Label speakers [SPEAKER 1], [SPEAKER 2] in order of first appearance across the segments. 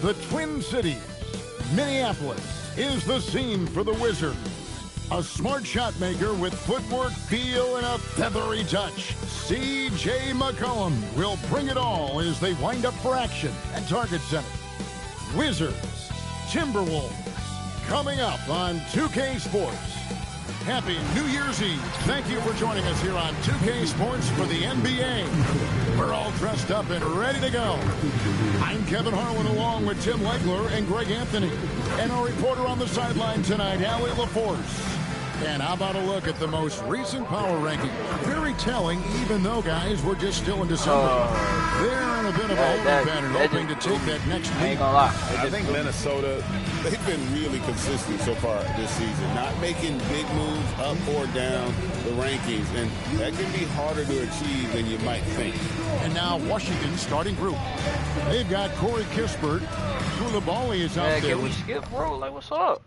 [SPEAKER 1] The Twin Cities, Minneapolis, is the scene for the Wizards. A smart shot maker with footwork, feel, and a feathery touch. C.J. McCollum will bring it all as they wind up for action at Target Center. Wizards, TimberWolves, coming up on 2K Sports. Happy New Year's Eve. Thank you for joining us here on 2K Sports for the NBA. We're all dressed up and ready to go. I'm Kevin Harlan along with Tim Legler and Greg Anthony. And our reporter on the sideline tonight, Allie LaForce. And how about a look at the most recent power ranking? Very telling, even though, guys, we're just still in December. They're in a bit of a holding pattern, hoping to take that next week.
[SPEAKER 2] I ain't gonna lie.
[SPEAKER 3] I think Minnesota, they've been really consistent so far this season. Not making big moves up or down the rankings. And that can be harder to achieve than you might think.
[SPEAKER 1] And now Washington's starting group. They've got Corey Kispert. Koulibaly is out there.
[SPEAKER 2] Can we skip, bro? Like, what's up?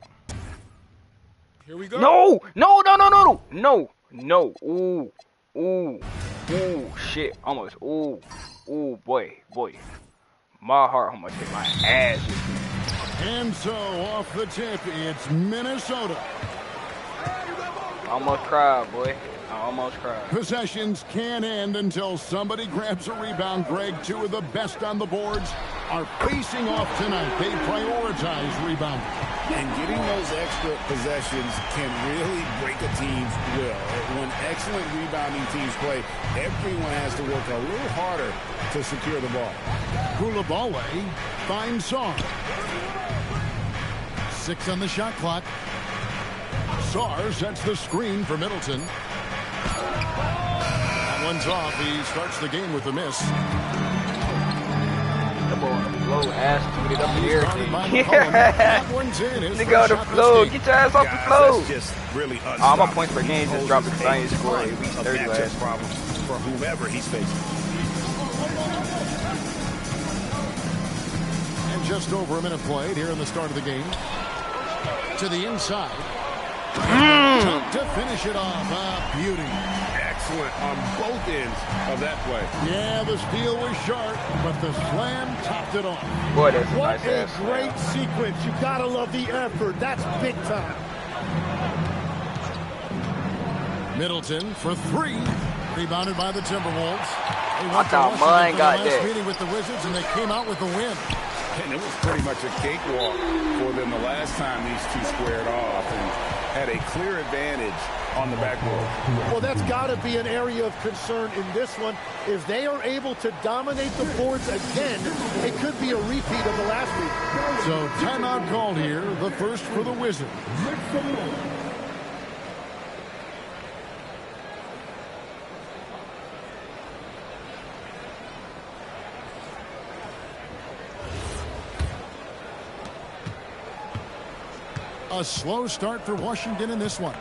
[SPEAKER 3] Here we go.
[SPEAKER 2] No! Ooh, shit. Almost. Ooh, boy. My heart almost hit my ass.
[SPEAKER 1] And so, off the tip, it's Minnesota.
[SPEAKER 2] I almost cried, boy. I almost cried.
[SPEAKER 1] Possessions can't end until somebody grabs a rebound. Greg, two of the best on the boards are facing off tonight. They prioritize rebounding.
[SPEAKER 3] And getting those extra possessions can really break a team's will. When excellent rebounding teams play, everyone has to work a little harder to secure the ball.
[SPEAKER 1] Koulibaly finds Sarr. 6 on the shot clock. Sarr sets the screen for Middleton. That one's off. He starts the game with a miss.
[SPEAKER 2] Low ass, get it up in the air.
[SPEAKER 1] That one's in.
[SPEAKER 2] Nigga on the floor. Get your ass off the floor.
[SPEAKER 3] Just really
[SPEAKER 2] all my points per game just dropped because I ain't scored at least 30 last
[SPEAKER 3] problem for whomever he's facing.
[SPEAKER 1] And just over a minute played here in the start of the game. To the inside. To finish it off. Beauty.
[SPEAKER 3] Excellent on both ends of that play.
[SPEAKER 1] Yeah, the steal was sharp, but the slam topped it off.
[SPEAKER 2] Boy, that's
[SPEAKER 4] what
[SPEAKER 2] nice
[SPEAKER 4] a
[SPEAKER 2] ass
[SPEAKER 4] great sequence. You gotta love the effort. That's big time.
[SPEAKER 1] Middleton for 3. Rebounded by the Timberwolves.
[SPEAKER 2] I thought mine got that.
[SPEAKER 1] Meeting with the Wizards, and they came out with the win.
[SPEAKER 3] And it was pretty much a cakewalk for them the last time these two squared off and had a clear advantage on the backboard.
[SPEAKER 4] Well, that's got to be an area of concern in this one. If they are able to dominate the boards again, it could be a repeat of the last week.
[SPEAKER 1] So timeout called here, the first for the Wizards. A slow start for Washington in this one.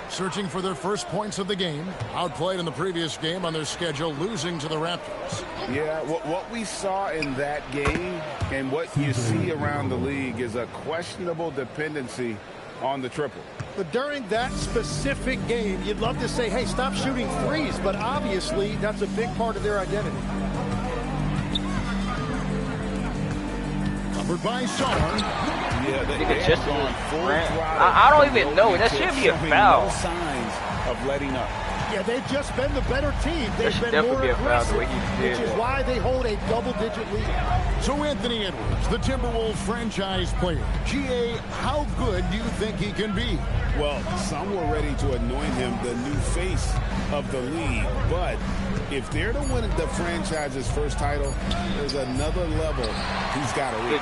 [SPEAKER 1] Searching for their first points of the game. Outplayed in the previous game on their schedule, losing to the Raptors.
[SPEAKER 3] Yeah, what we saw in that game and what you see around the league is a questionable dependency on the triple.
[SPEAKER 4] But during that specific game, you'd love to say, hey, stop shooting threes, but obviously that's a big part of their identity.
[SPEAKER 1] Covered by Sarr.
[SPEAKER 3] Yeah, they
[SPEAKER 2] just
[SPEAKER 3] gone full throttle.
[SPEAKER 2] I don't even know. That should be a foul.
[SPEAKER 3] No signs of letting up.
[SPEAKER 4] Yeah, they've just been the better team. They've been more aggressive, which is why they hold a double-digit lead.
[SPEAKER 1] So Anthony Edwards, the Timberwolves franchise player. GA, how good do you think he can be?
[SPEAKER 3] Well, some were ready to anoint him the new face of the league, but if they're to win the franchise's first title, there's another level he's got to reach.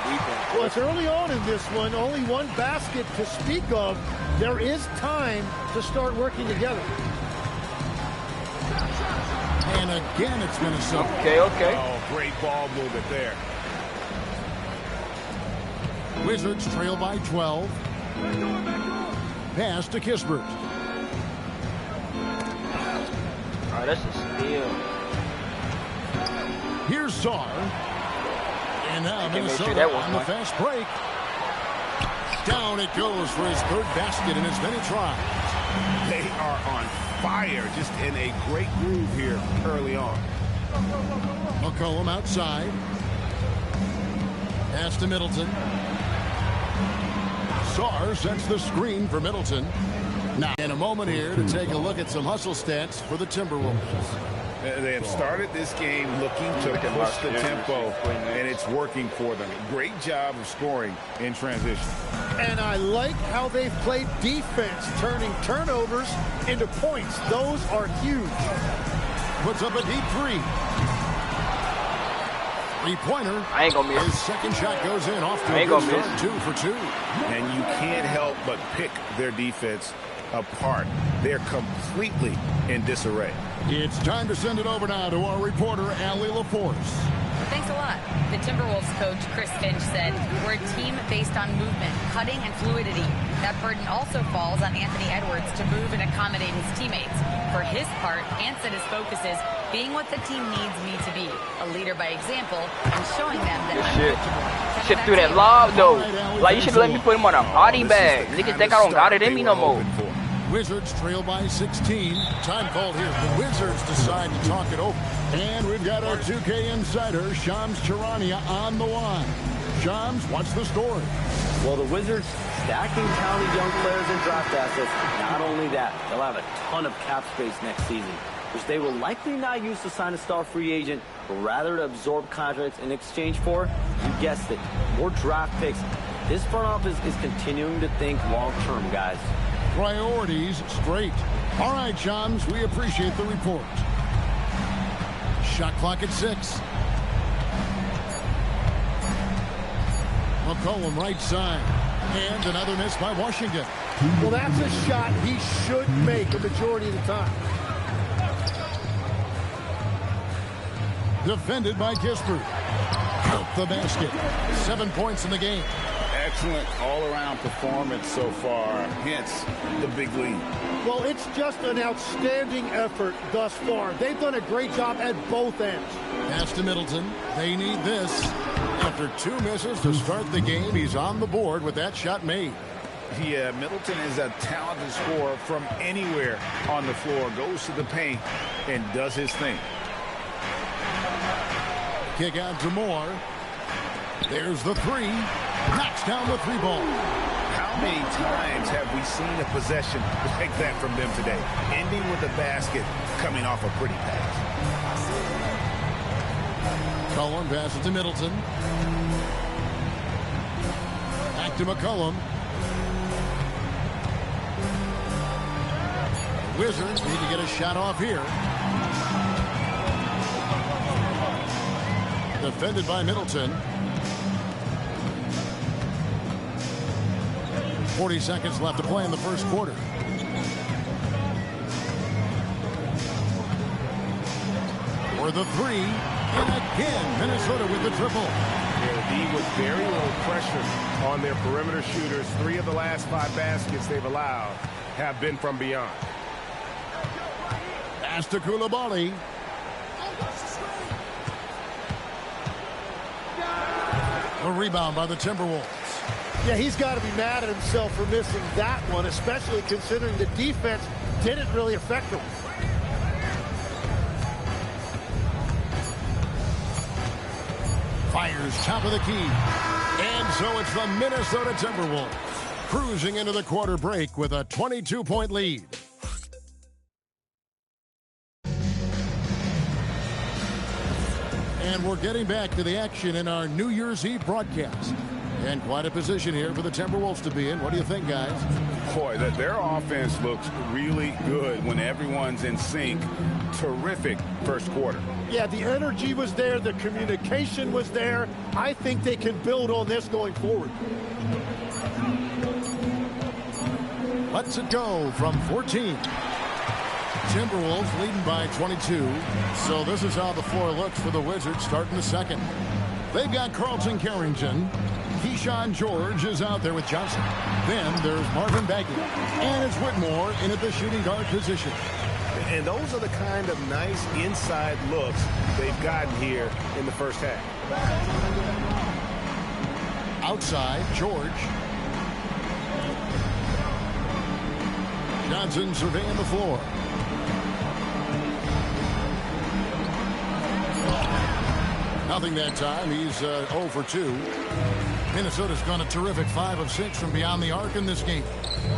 [SPEAKER 4] Well, it's early on in this one. Only one basket to speak of. There is time to start working together.
[SPEAKER 1] And again, it's Minnesota.
[SPEAKER 2] Okay.
[SPEAKER 3] Oh, great ball movement there.
[SPEAKER 1] Wizards trail by 12. Pass to Kispert.
[SPEAKER 2] Oh, that's a steal.
[SPEAKER 1] Here's Sarr. And now Minnesota on the fast break. Down it goes for his third basket in as many tries.
[SPEAKER 3] They are on fire, just in a great groove here early on.
[SPEAKER 1] McCollum outside. Pass to Middleton. Sarr sets the screen for Middleton. Now, in a moment here to take a look at some hustle stats for the Timberwolves.
[SPEAKER 3] They have started this game looking to push the tempo, and it's working for them. Great job of scoring in transition.
[SPEAKER 4] And I like how they've played defense, turning turnovers into points. Those are huge.
[SPEAKER 1] Puts up a deep three. Three-pointer.
[SPEAKER 2] I ain't gonna miss.
[SPEAKER 1] His second shot goes in off to a good start, 2 for 2.
[SPEAKER 3] And you can't help but pick their defense apart. They're completely in disarray.
[SPEAKER 1] It's time to send it over now to our reporter, Allie LaForce.
[SPEAKER 5] Thanks a lot. The Timberwolves coach, Chris Finch, said, "We're a team based on movement, cutting, and fluidity. That burden also falls on Anthony Edwards to move and accommodate his teammates. For his part, Ant said his focus is being what the team needs me to be, a leader by example, and showing them that I'm coachable."
[SPEAKER 2] Shit through that lob, though. Like, you should let me put him on a body bag. Niggas think I don't got it in me no more.
[SPEAKER 1] Wizards trail by 16. Time called here. The Wizards decide to talk it over. And we've got our 2K insider, Shams Charania, on the line. Shams, what's the story?
[SPEAKER 6] Well, the Wizards stacking talented young players and draft assets. Not only that, they'll have a ton of cap space next season, which they will likely not use to sign a star free agent, but rather to absorb contracts in exchange for, you guessed it, more draft picks. This front office is continuing to think long-term, guys.
[SPEAKER 1] Priorities straight. All right, Shams, we appreciate the report. Shot clock at 6. McCollum right side. And another miss by Washington.
[SPEAKER 4] Well, that's a shot he should make a majority of the time.
[SPEAKER 1] Defended by Kispert. Out the basket. 7 points in the game.
[SPEAKER 3] Excellent all-around performance so far, hence the big lead.
[SPEAKER 4] Well, it's just an outstanding effort thus far. They've done a great job at both ends.
[SPEAKER 1] Pass to Middleton. They need this. After 2 misses to start the game, he's on the board with that shot made.
[SPEAKER 3] Yeah, Middleton is a talented scorer from anywhere on the floor. Goes to the paint and does his thing.
[SPEAKER 1] Kick out to Moore. There's the three. Knocks down the 3-ball.
[SPEAKER 3] How many times have we seen a possession like that from them today? Ending with a basket, coming off a pretty pass.
[SPEAKER 1] Cullen passes to Middleton. Back to McCollum. Wizards need to get a shot off here. Defended by Middleton. 40 seconds left to play in the first quarter. For the three. And again, Minnesota with the triple.
[SPEAKER 7] Yeah, D with very little pressure on their perimeter shooters. 3 of the last 5 baskets they've allowed have been from beyond.
[SPEAKER 1] Pass to Coulibaly. A rebound by the Timberwolves.
[SPEAKER 4] Yeah, he's got to be mad at himself for missing that one, especially considering the defense didn't really affect him.
[SPEAKER 1] Fires top of the key. And so it's the Minnesota Timberwolves cruising into the quarter break with a 22-point lead. And we're getting back to the action in our New Year's Eve broadcast. And quite a position here for the Timberwolves to be in. What do you think, guys?
[SPEAKER 3] Boy, their offense looks really good when everyone's in sync. Terrific first quarter.
[SPEAKER 4] Yeah, the energy was there. The communication was there. I think they can build on this going forward.
[SPEAKER 1] Let's it go from 14. Timberwolves leading by 22. So this is how the floor looks for the Wizards starting the second. They've got Carlton Carrington. Keyshawn George is out there with Johnson. Then there's Marvin Bagley. And it's Whitmore in at the shooting guard position.
[SPEAKER 7] And those are the kind of nice inside looks they've gotten here in the first half.
[SPEAKER 1] Outside, George. Johnson surveying the floor. Nothing that time. He's 0 for 2. Minnesota's gone a terrific 5 of 6 from beyond the arc in this game.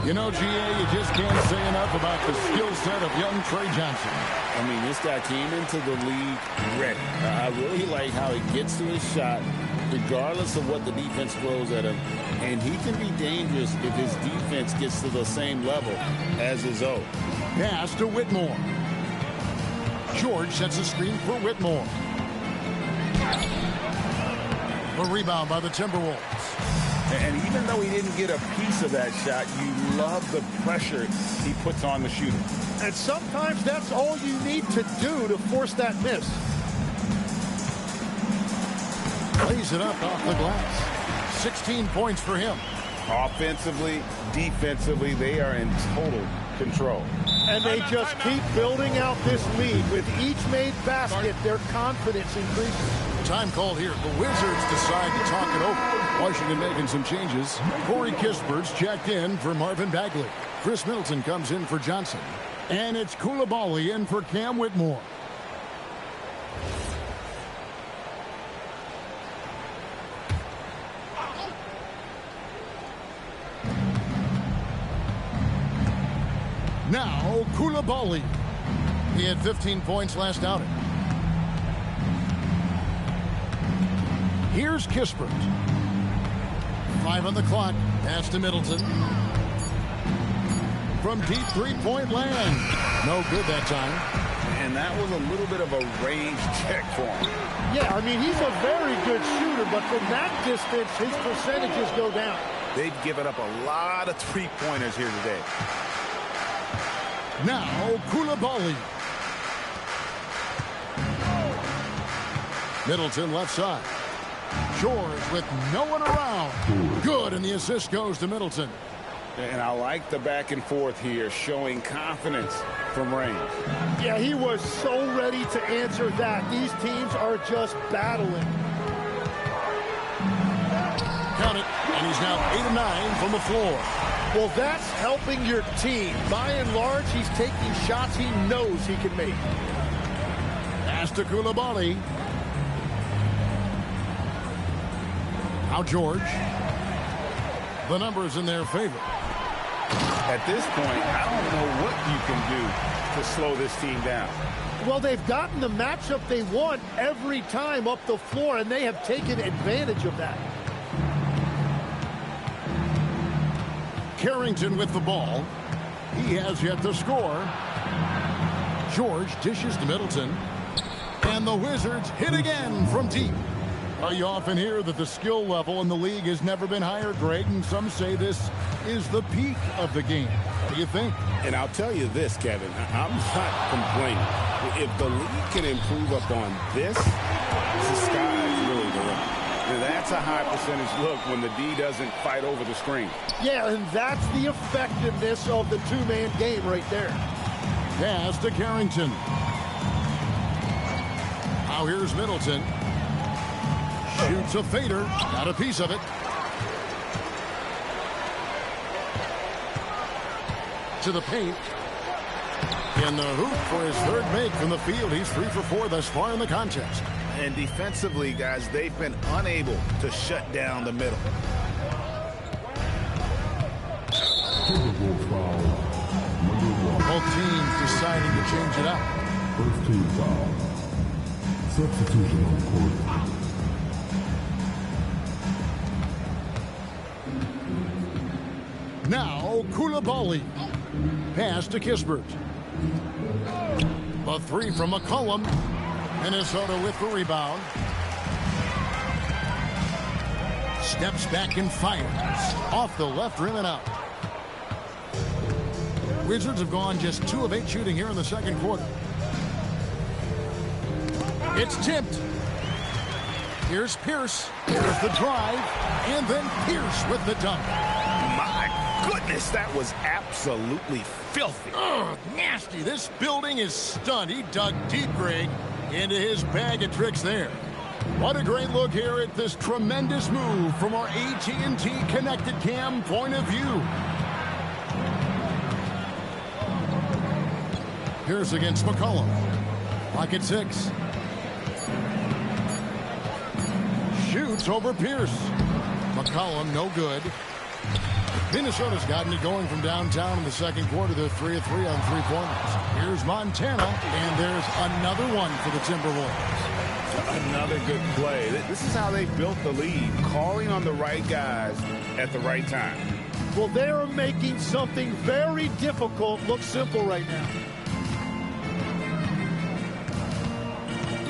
[SPEAKER 1] You know, GA, you just can't say enough about the skill set of young Trey Johnson.
[SPEAKER 3] I mean, this guy came into the league ready. I really like how he gets to his shot, regardless of what the defense throws at him. And he can be dangerous if his defense gets to the same level as his own.
[SPEAKER 1] Pass to Whitmore. George sets a screen for Whitmore. A rebound by the Timberwolves.
[SPEAKER 3] And even though he didn't get a piece of that shot, you love the pressure he puts on the shooter.
[SPEAKER 4] And sometimes that's all you need to do to force that miss.
[SPEAKER 1] Plays it up off the glass. 16 points for him.
[SPEAKER 3] Offensively, defensively, they are in total control.
[SPEAKER 4] And they just keep building out this lead. With each made basket, their confidence increases.
[SPEAKER 1] Time called here. The Wizards decide to talk it over. Washington making some changes. Corey Kispert's checked in for Marvin Bagley. Chris Middleton comes in for Johnson. And it's Coulibaly in for Cam Whitmore. Now, Coulibaly. He had 15 points last outing. Here's Kispert. 5 on the clock. Pass to Middleton. From deep three-point land. No good that time.
[SPEAKER 3] And that was a little bit of a range check for him.
[SPEAKER 4] Yeah, I mean, he's a very good shooter, but from that distance, his percentages go down.
[SPEAKER 3] They've given up a lot of three-pointers here today.
[SPEAKER 1] Now, Coulibaly. Middleton left side. George with no one around. Good, and the assist goes to Middleton.
[SPEAKER 3] And I like the back and forth here, showing confidence from range.
[SPEAKER 4] Yeah, he was so ready to answer that. These teams are just battling.
[SPEAKER 1] Count it, and he's now 8 of 9 from the floor.
[SPEAKER 4] Well, that's helping your team. By and large, he's taking shots he knows he can make.
[SPEAKER 1] Pass to Coulibaly. Now George. The numbers in their favor.
[SPEAKER 3] At this point, I don't know what you can do to slow this team down.
[SPEAKER 4] Well, they've gotten the matchup they want every time up the floor, and they have taken advantage of that.
[SPEAKER 1] Carrington with the ball. He has yet to score. George dishes to Middleton. And the Wizards hit again from deep. You often hear that the skill level in the league has never been higher, Greg, and some say this is the peak of the game. What do you think?
[SPEAKER 3] And I'll tell you this, Kevin, I'm not complaining. If the league can improve upon this, the sky is really the limit. And that's a high percentage look when the D doesn't fight over the screen.
[SPEAKER 4] Yeah, and that's the effectiveness of the two-man game right there.
[SPEAKER 1] Pass to Carrington. Now here's Middleton. Shoots a fader. Got a piece of it. To the paint. In the hoop for his third make from the field. He's 3 for 4 thus far in the contest.
[SPEAKER 3] And defensively, guys, they've been unable to shut down the middle.
[SPEAKER 1] Both teams deciding to change it up.
[SPEAKER 8] First team foul. Substitution on court.
[SPEAKER 1] Now, Coulibaly. Pass to Kispert. A 3 from McCollum. Minnesota with the rebound. Steps back and fires. Off the left rim and out. Wizards have gone just 2 of 8 shooting here in the second quarter. It's tipped. Here's Pierce. Here's the drive. And then Pierce with the dunk.
[SPEAKER 3] My goodness, that was absolutely filthy.
[SPEAKER 1] Ugh, nasty. This building is stunned. He dug deep, Greg, into his bag of tricks there. What a great look here at this tremendous move from our AT&T Connected Cam point of view. Pierce against McCollum. Lock at 6. shoots over Pierce. McCollum, no good. Minnesota's gotten it going from downtown in the second quarter. They're 3 of 3 on three-pointers. Here's Montana, and there's another one for the Timberwolves.
[SPEAKER 7] Another good play. This is how they built the lead, calling on the right guys at the right time.
[SPEAKER 4] Well, they are making something very difficult look simple right now.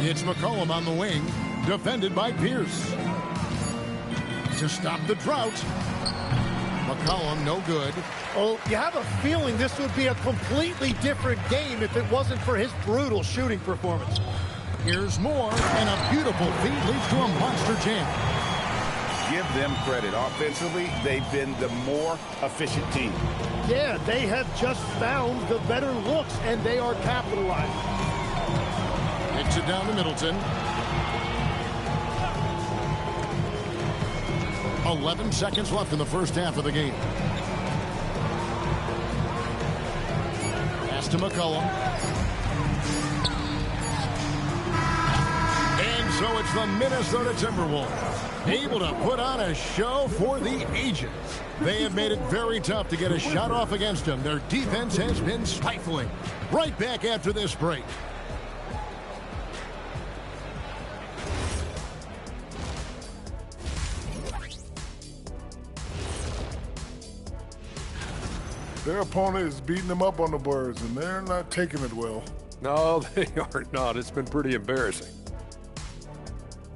[SPEAKER 1] It's McCollum on the wing, defended by Pierce. To stop the drought. McCollum, no good.
[SPEAKER 4] Oh, you have a feeling this would be a completely different game if it wasn't for his brutal shooting performance.
[SPEAKER 1] Here's more, and a beautiful feed leads to a monster jam.
[SPEAKER 7] Give them credit. Offensively, they've been the more efficient team.
[SPEAKER 4] Yeah, they have just found the better looks, and they are capitalizing.
[SPEAKER 1] Kicks it down to Middleton. 11 seconds left in the first half of the game. Pass to McCollum. And so it's the Minnesota Timberwolves, able to put on a show for the ages. They have made it very tough to get a shot off against them. Their defense has been stifling. Right back after this break.
[SPEAKER 8] Their opponent is beating them up on the boards, and they're not taking it well.
[SPEAKER 9] No, they are not. It's been pretty embarrassing.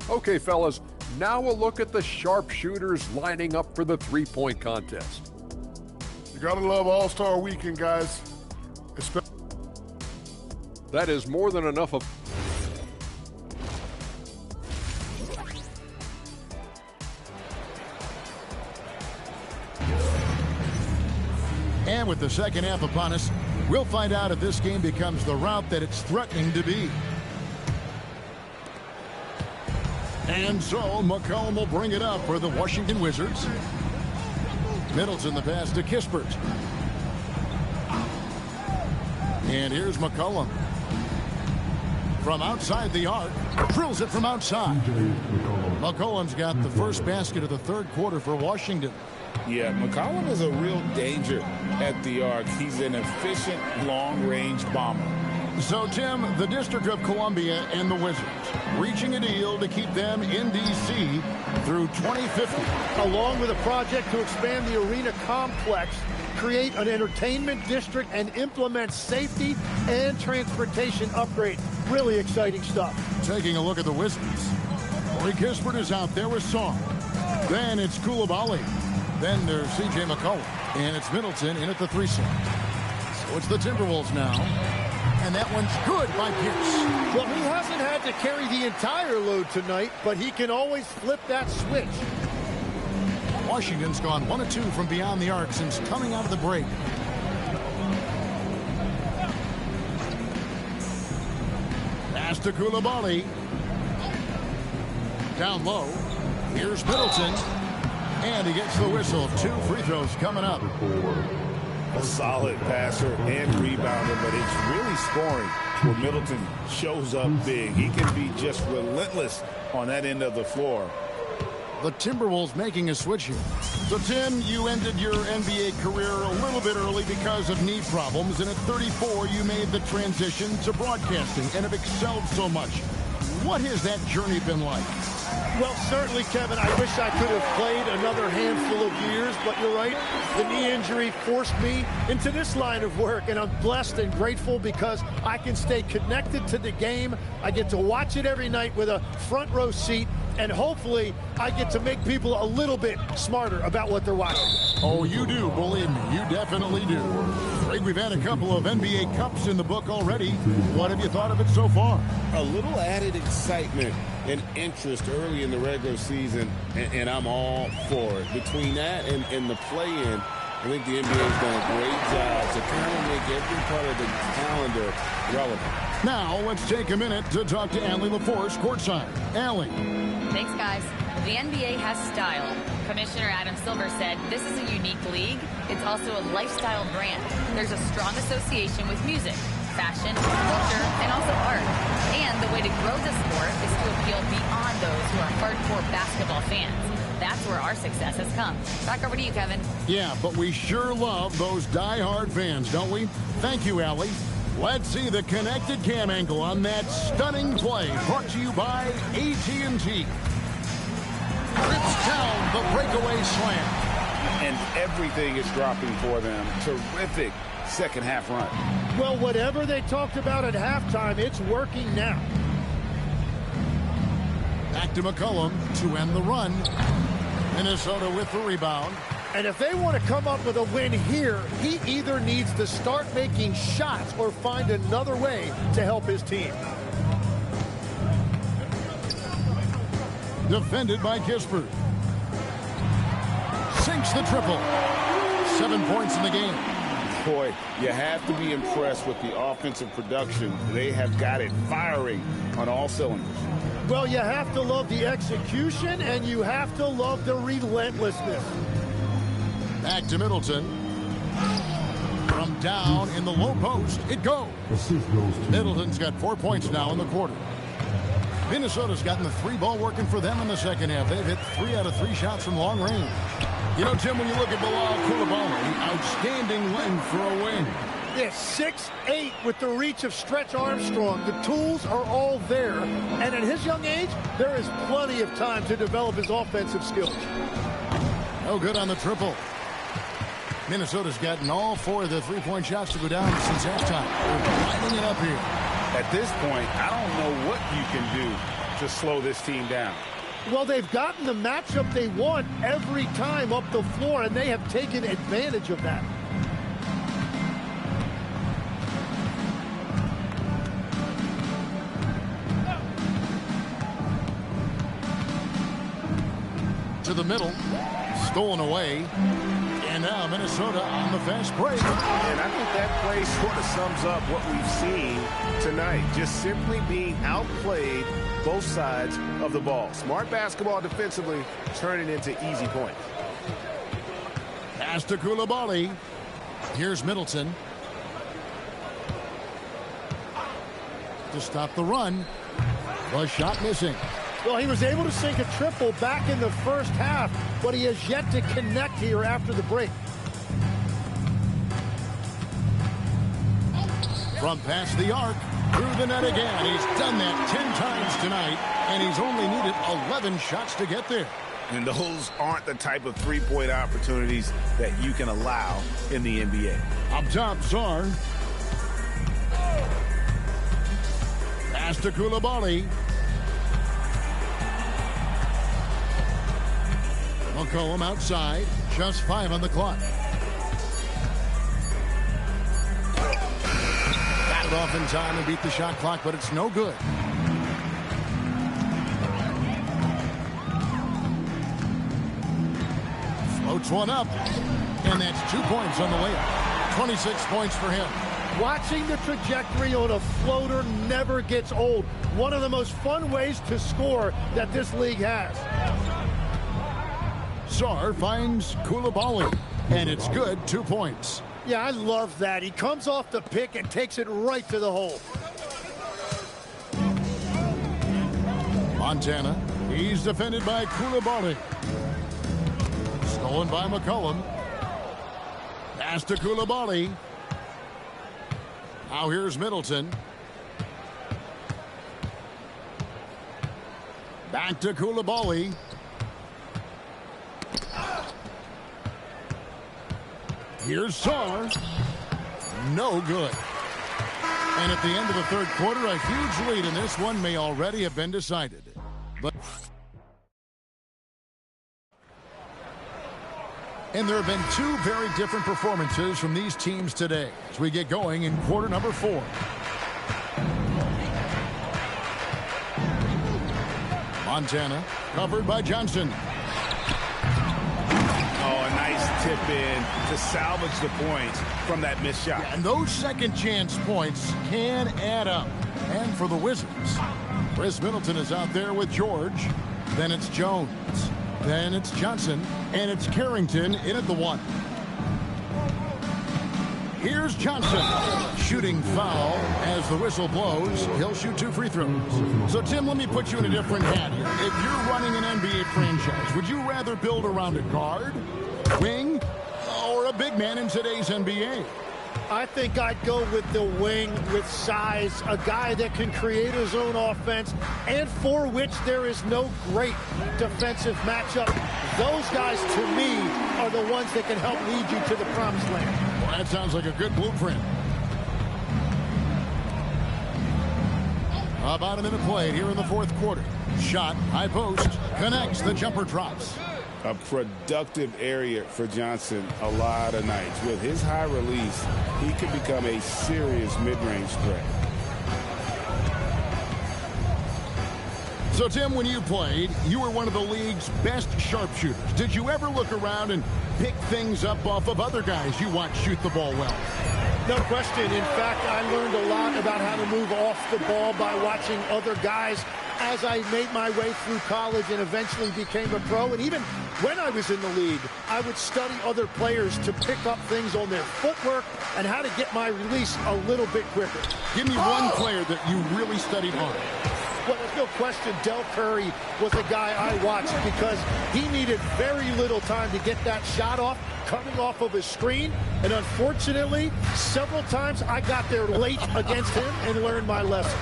[SPEAKER 9] Okay, fellas, now a look at the sharpshooters lining up for the three-point contest.
[SPEAKER 8] You gotta love All-Star Weekend, guys.
[SPEAKER 9] That is more than enough of...
[SPEAKER 1] And with the second half upon us, we'll find out if this game becomes the rout that it's threatening to be. And so McCollum will bring it up for the Washington Wizards. Middleton the pass to Kispert. And here's McCollum. From outside the arc, drills it from outside. McCollum's got the first basket of the third quarter for Washington.
[SPEAKER 3] Yeah, McCollum is a real danger at the arc. He's an efficient long-range bomber.
[SPEAKER 1] So, Tim, the District of Columbia and the Wizards reaching a deal to keep them in D.C. through 2050.
[SPEAKER 4] Along with a project to expand the arena complex, create an entertainment district, and implement safety and transportation upgrades. Really exciting stuff.
[SPEAKER 1] Taking a look at the Wizards. Corey Kispert is out there with Song. Then it's Koulibaly. Then there's C.J. McCollum. And it's Middleton in at the 3 slot. So it's the Timberwolves now. And that one's good by Pierce.
[SPEAKER 4] Well, he hasn't had to carry the entire load tonight, but he can always flip that switch.
[SPEAKER 1] Washington's gone 1 of 2 from beyond the arc since coming out of the break. Pass to Koulibaly. Down low. Here's Middleton. And he gets the whistle. 2 free throws coming up.
[SPEAKER 3] A solid passer and rebounder, but it's really scoring where Middleton shows up big. He can be just relentless on that end of the floor.
[SPEAKER 1] The Timberwolves making a switch here. So, Tim, you ended your NBA career a little bit early because of knee problems, and at 34, you made the transition to broadcasting and have excelled so much. What has that journey been like?
[SPEAKER 4] Well, certainly, Kevin, I wish I could have played another handful of years, but you're right. The knee injury forced me into this line of work, and I'm blessed and grateful because I can stay connected to the game. I get to watch it every night with a front row seat, and hopefully I get to make people a little bit smarter about what they're watching.
[SPEAKER 1] Oh, you do, believe me. You definitely do. Greg, we've had a couple of NBA Cups in the book already. What have you thought of it so far?
[SPEAKER 3] A little added excitement and interest early in the regular season, and I'm all for it. Between that and the play-in, I think the NBA has done a great job to kind of make every part of the calendar relevant.
[SPEAKER 1] Now, let's take a minute to talk to Allie LaForce courtside. Allie.
[SPEAKER 5] Thanks, guys. The NBA has style. Commissioner Adam Silver said this is a unique league. It's also a lifestyle brand. There's a strong association with music. fashion, culture, and also art. And the way to grow the sport is to appeal beyond those who are hardcore basketball fans. That's where our success has come. Back over to you, Kevin.
[SPEAKER 1] Yeah, but we sure love those die-hard fans, don't we? Thank you, Allie. Let's see the connected cam angle on that stunning play, brought to you by AT&T. Rips down the breakaway slam.
[SPEAKER 3] And everything is dropping for them. Terrific second half run.
[SPEAKER 4] Well, whatever they talked about at halftime, it's working now.
[SPEAKER 1] Back to McCollum to end the run. Minnesota with the rebound.
[SPEAKER 4] And if they want to come up with a win here, he either needs to start making shots or find another way to help his team.
[SPEAKER 1] Defended by Kispert. Sinks the triple. 7 points in the game.
[SPEAKER 3] Boy, you have to be impressed with the offensive production. They have got it firing on all cylinders.
[SPEAKER 4] Well, you have to love the execution, and you have to love the relentlessness.
[SPEAKER 1] Back to Middleton. From down in the low post, it goes. Middleton's got 4 points now in the quarter. Minnesota's gotten the three ball working for them in the second half. They've hit 3 out of 3 shots from long range. You know, Tim, when you look at Bilal Coulibaly, outstanding length for a wing.
[SPEAKER 4] Yeah, 6'8" with the reach of Stretch Armstrong. The tools are all there. And at his young age, there is plenty of time to develop his offensive skills.
[SPEAKER 1] No good on the triple. Minnesota's gotten all 4 of the three-point shots to go down since halftime. They're lining it up here.
[SPEAKER 3] At this point, I don't know what you can do to slow this team down.
[SPEAKER 4] Well, they've gotten the matchup they want every time up the floor, and they have taken advantage of that.
[SPEAKER 1] To the middle, stolen away, and now Minnesota on the fast break.
[SPEAKER 7] And I think that play sort of sums up what we've seen tonight. Just simply being outplayed both sides of the ball. Smart basketball defensively, turning into easy points.
[SPEAKER 1] Pass to Coulibaly. Here's Middleton. To stop the run. The shot missing.
[SPEAKER 4] Well, he was able to sink a triple back in the first half, but he has yet to connect here after the break.
[SPEAKER 1] From past the arc, through the net again. He's done that 10 times tonight, and he's only needed 11 shots to get there.
[SPEAKER 7] And those aren't the type of three-point opportunities that you can allow in the NBA.
[SPEAKER 1] Up top, Czar. Pass to Coulibaly. McCollum outside. Just 5 on the clock. Got it off in time and beat the shot clock, but it's no good. Floats one up. And that's 2 points on the layup. 26 points for him.
[SPEAKER 4] Watching the trajectory on a floater never gets old. One of the most fun ways to score that this league has.
[SPEAKER 1] Czar finds Coulibaly, and it's good. 2 points.
[SPEAKER 4] Yeah, I love that. He comes off the pick and takes it right to the hole.
[SPEAKER 1] Montana, he's defended by Coulibaly. Stolen by McCollum. Pass to Coulibaly. Now here's Middleton. Back to Coulibaly. Here's Czar. No good. And at the end of the third quarter, a huge lead in this one may already have been decided. But and there have been 2 very different performances from these teams today as we get going in quarter number 4. Montana covered by Johnson.
[SPEAKER 7] Oh, a nice tip in to salvage the points from that missed shot.
[SPEAKER 1] And those second chance points can add up. And for the Wizards, Chris Middleton is out there with George. Then it's Jones. Then it's Johnson. And it's Carrington in at the 1. Here's Johnson. Shooting foul as the whistle blows. He'll shoot 2 free throws. So, Tim, let me put you in a different hat here. If you're running an NBA franchise, would you rather build around a guard, wing, or a big man in today's NBA?
[SPEAKER 4] I think I'd go with the wing with size, a guy that can create his own offense and for which there is no great defensive matchup. Those guys, to me, are the ones that can help lead you to the promised land.
[SPEAKER 1] Well, that sounds like a good blueprint. About a minute played here in the fourth quarter. Shot, high post, connects, the jumper drops.
[SPEAKER 3] A productive area for Johnson a lot of nights. With his high release, he could become a serious mid-range threat.
[SPEAKER 1] So, Tim, when you played, you were one of the league's best sharpshooters. Did you ever look around and pick things up off of other guys you watch shoot the ball well?
[SPEAKER 4] No question. In fact, I learned a lot about how to move off the ball by watching other guys as I made my way through college and eventually became a pro. And even when I was in the league, I would study other players to pick up things on their footwork and how to get my release a little bit quicker.
[SPEAKER 1] Give me one player that you really studied hard.
[SPEAKER 4] Well, there's no question Del Curry was a guy I watched because he needed very little time to get that shot off, coming off of his screen. And unfortunately, several times I got there late against him and learned my lesson.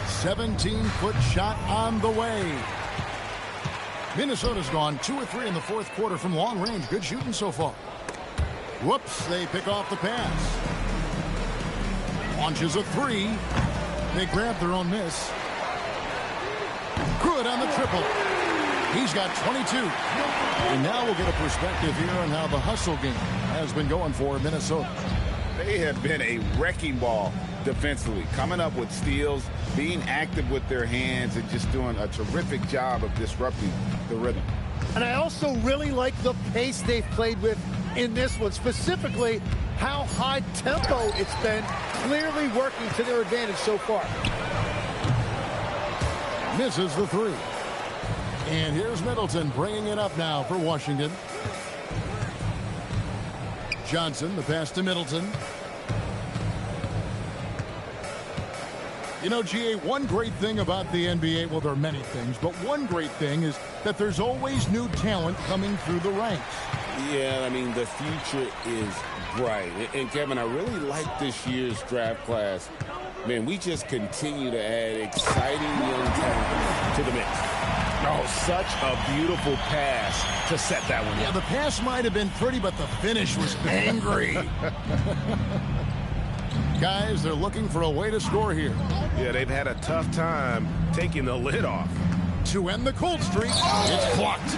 [SPEAKER 1] 17-foot shot on the way. Minnesota's gone 2 or 3 in the fourth quarter from long range. Good shooting so far. Whoops, they pick off the pass. Launches a 3. They grab their own miss. Good on the triple. He's got 22. And now we'll get a perspective here on how the hustle game has been going for Minnesota.
[SPEAKER 3] They have been a wrecking ball defensively, coming up with steals, being active with their hands, and just doing a terrific job of disrupting the rhythm.
[SPEAKER 4] And I also really like the pace they've played with in this one, specifically how high tempo it's been, clearly working to their advantage so far.
[SPEAKER 1] Misses the 3. And here's Middleton bringing it up now for Washington. Johnson, the pass to Middleton. You know, GA, one great thing about the NBA, well, there are many things, but one great thing is that there's always new talent coming through the ranks.
[SPEAKER 3] Yeah, I mean, the future is bright. And, Kevin, I really like this year's draft class. Man, we just continue to add exciting young talent to the mix. Oh, such a beautiful pass to set that one.
[SPEAKER 1] Yeah, the pass might have been pretty, but the finish was angry. Guys, they're looking for a way to score here.
[SPEAKER 7] Yeah, they've had a tough time taking the lid off.
[SPEAKER 1] To end the cold streak, it's blocked.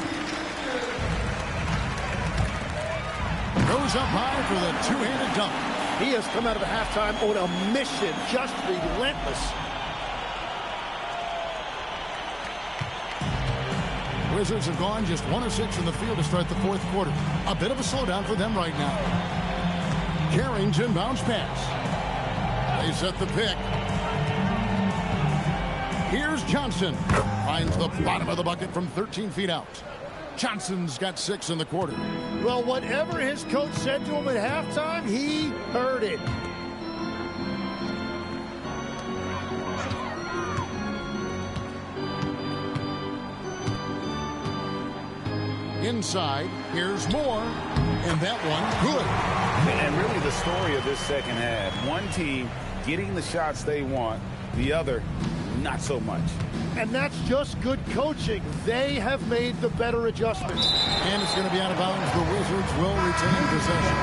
[SPEAKER 1] Goes up high for the two-handed dunk.
[SPEAKER 4] He has come out of halftime on a mission, just relentless.
[SPEAKER 1] Wizards have gone just 1 of 6 in the field to start the fourth quarter. A bit of a slowdown for them right now. Carrington bounce pass. They set the pick. Here's Johnson. Finds the bottom of the bucket from 13 feet out. Johnson's got 6 in the quarter.
[SPEAKER 4] Well, whatever his coach said to him at halftime, he heard it.
[SPEAKER 1] Inside, here's more. And that one, good.
[SPEAKER 3] And really the story of this second half. One team getting the shots they want, the other not so much.
[SPEAKER 4] And that's just good coaching. They have made the better adjustments.
[SPEAKER 1] And it's going to be out of bounds. The Wizards will retain possession.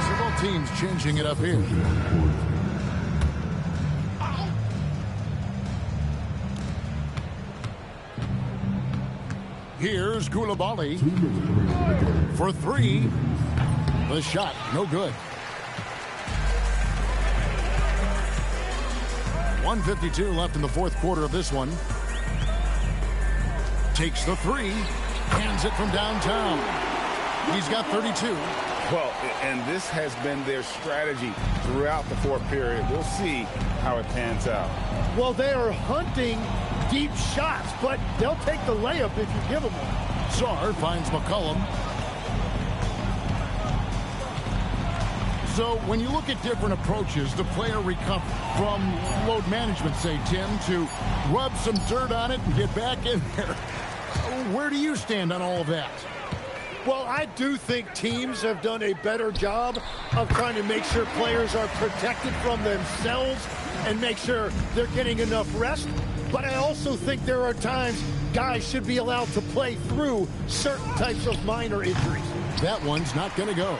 [SPEAKER 1] So both teams changing it up here. Here's Koulibaly for 3. The shot, no good. 1:52 left in the fourth quarter of this one. Takes the 3, hands it from downtown. He's got 32.
[SPEAKER 3] Well, and this has been their strategy throughout the fourth period. We'll see how it pans out.
[SPEAKER 4] Well, they are hunting deep shots, but they'll take the layup if you give them one.
[SPEAKER 1] Sarr finds McCollum. So when you look at different approaches, the player recover from load management, say, Tim, to rub some dirt on it and get back in there. Where do you stand on all of that?
[SPEAKER 4] Well, I do think teams have done a better job of trying to make sure players are protected from themselves and make sure they're getting enough rest. But I also think there are times guys should be allowed to play through certain types of minor injuries.
[SPEAKER 1] That one's not going to go.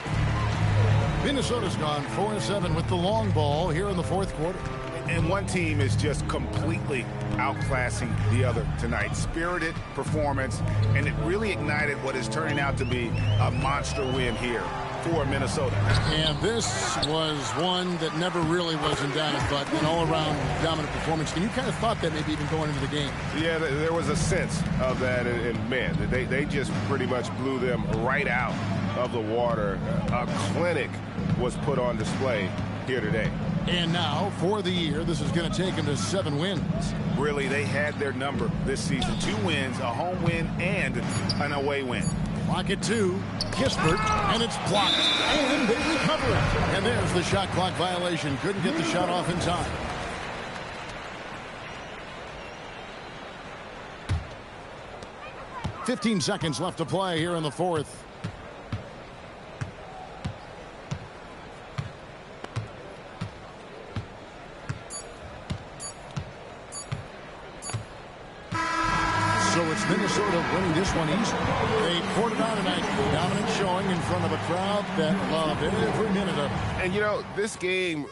[SPEAKER 1] Minnesota's gone 4-7 with the long ball here in the fourth quarter.
[SPEAKER 7] And one team is just completely outclassing the other tonight. Spirited performance, and it really ignited what is turning out to be a monster win here for Minnesota.
[SPEAKER 1] And this was one that never really was in doubt, but an all-around dominant performance. And you kind of thought that maybe even going into the game.
[SPEAKER 7] Yeah, there was a sense of that, and man, they just pretty much blew them right out of the water. A clinic was put on display here today.
[SPEAKER 1] And now, for the year, this is going to take them to 7 wins.
[SPEAKER 7] Really, they had their number this season. 2 wins, a home win, and an away win.
[SPEAKER 1] Clock at 2. Kispert, and it's blocked. And they recover it. And there's the shot clock violation. Couldn't get the shot off in time. "15 seconds left to play here in the fourth. So it's Minnesota winning this one easily. They poured it on tonight. Dominant showing in front of a crowd that loved every minute of it.
[SPEAKER 7] And, you know, this game